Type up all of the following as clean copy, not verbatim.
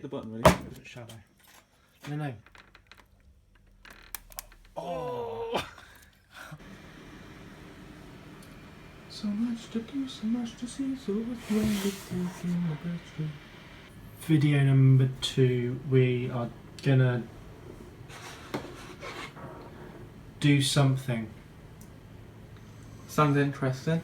The button really. Shadow. No. Oh. So much to do, so much to see, so what's wrong with taking the battery? Video number 2, we are gonna do something. Sounds interesting.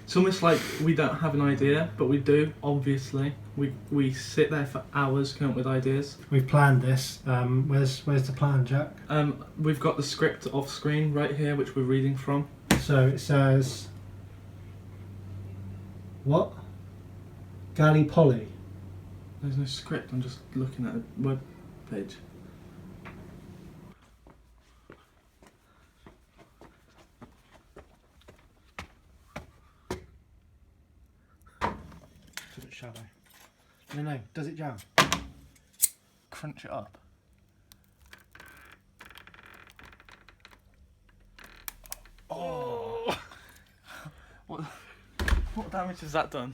It's almost like we don't have an idea, but we do, obviously. We sit there for hours coming up with ideas. We've planned this. Where's the plan, Jack? We've got the script off screen right here, which we're reading from. So it says... What? Gallipoli. There's no script, I'm just looking at a web page. Shadow. No. Does it jam? Crunch it up. Oh! What damage has that done?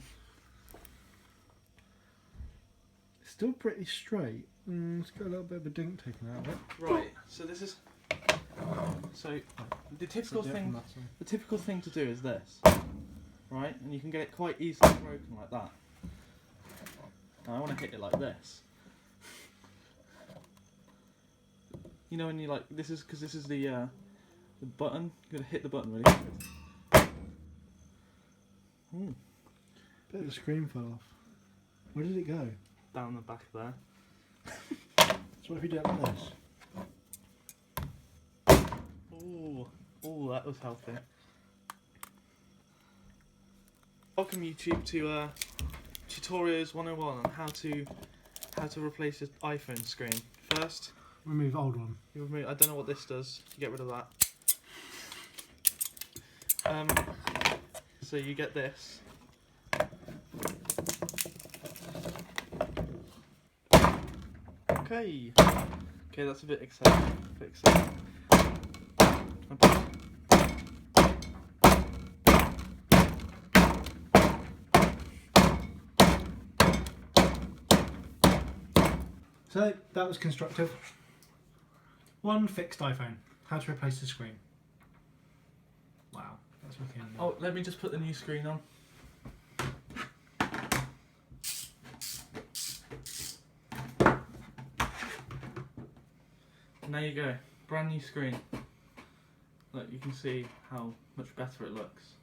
It's still pretty straight. It's got a little bit of a dink taken out of it. Right. So this is. So the typical thing to do is this, right? And you can get it quite easily broken like that. Now I want to hit it like this. You know when you like this is because this is the button. You're gonna hit the button really good. Bit of the screen fell off. Where did it go? Down the back there. So what if you do it like this? Oh, that was healthy. Welcome YouTube to Tutorials 101 on how to replace your iPhone screen. First, Remove old one. you remove. I don't know what this does. You get rid of that. So you get this. Okay, that's a bit exciting. So that was constructive. One fixed iPhone. How to replace the screen. Wow, that's looking. Oh, let me just put the new screen on. And there you go, brand new screen. Look, you can see how much better it looks.